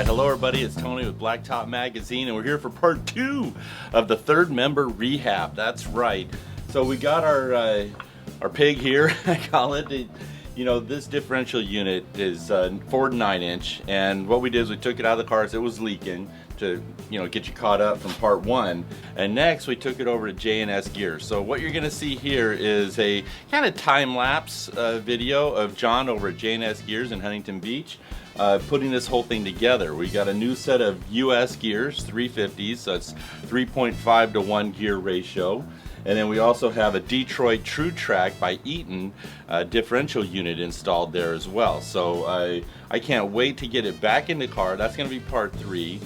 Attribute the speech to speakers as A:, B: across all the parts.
A: Alright, hello everybody, it's Tony with Blacktop Magazine, and we're here for part 2 of the third member Rehab. That's right. So we got our pig here, I call it. You know, this differential unit is 4 to 9 inch, and what we did is we took it out of the car as it was leaking to, you know, get you caught up from part 1. And next we took it over to J&S Gears. So what you're going to see here is a kind of time-lapse video of John over at J&S Gears in Huntington Beach. Putting this whole thing together. We got a new set of US gears, 350s, so it's 3.5 to 1 gear ratio. And then we also have a Detroit True Track by Eaton differential unit installed there as well. So I can't wait to get it back in the car. That's going to be part 3.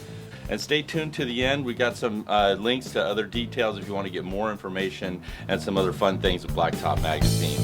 A: And stay tuned to the end. We got some links to other details if you want to get more information and some other fun things with Blacktop Magazine.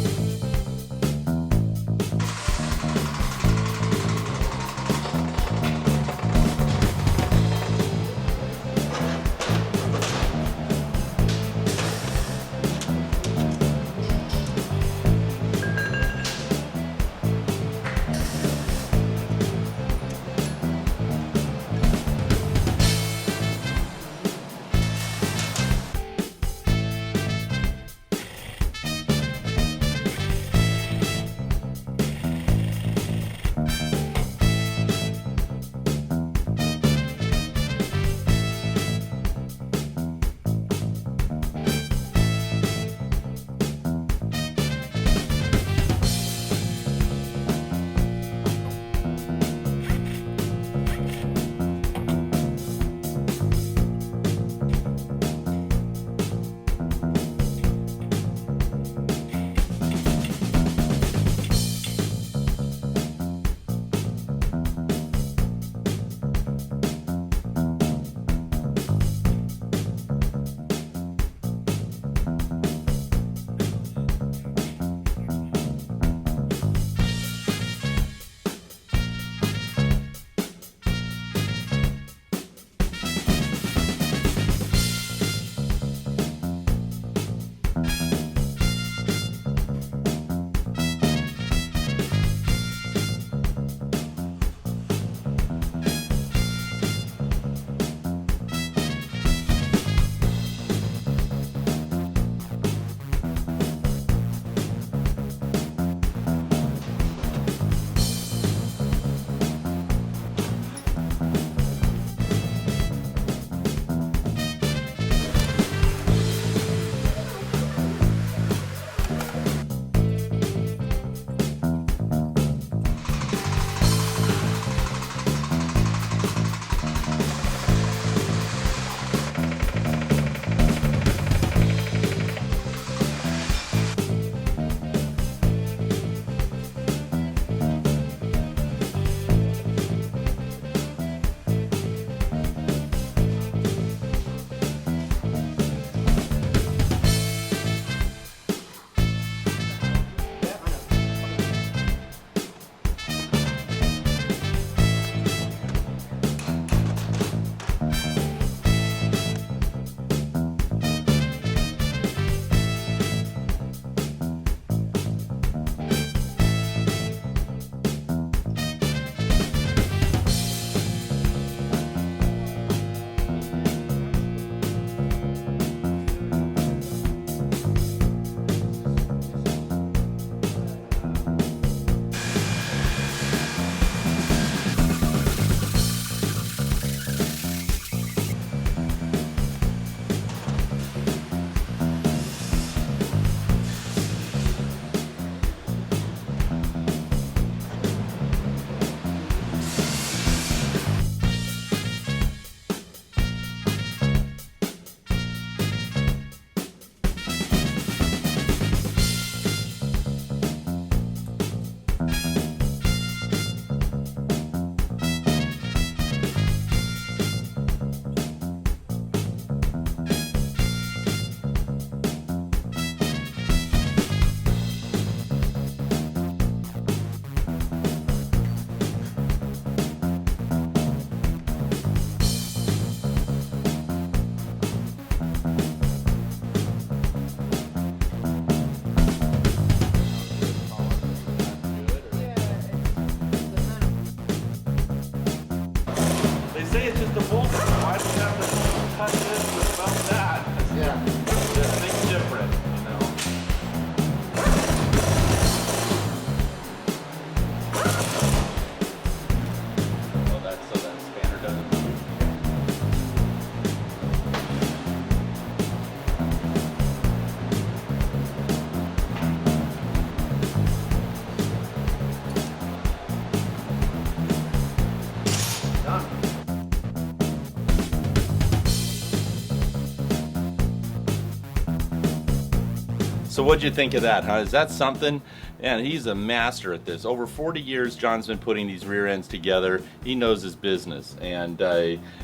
A: So what'd you think of that, huh? Is that something? And he's a master at this. Over 40 years, John's been putting these rear ends together. He knows his business, and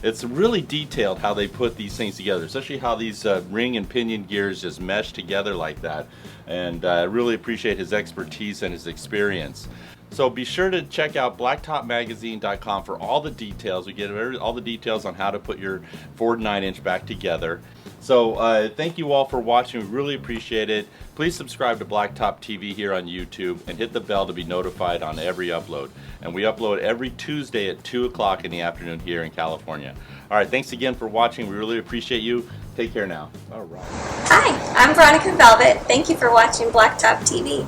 A: it's really detailed how they put these things together, especially how these ring and pinion gears just mesh together like that. And I really appreciate his expertise and his experience. So be sure to check out blacktopmagazine.com for all the details. We get all the details on how to put your Ford 9-inch back together. So thank you all for watching. We really appreciate it. Please subscribe to Blacktop TV here on YouTube and hit the bell to be notified on every upload. And we upload every Tuesday at 2 o'clock in the afternoon here in California. All right, thanks again for watching. We really appreciate you. Take care now. All right.
B: Hi, I'm Veronica Velvet. Thank you for watching Blacktop TV.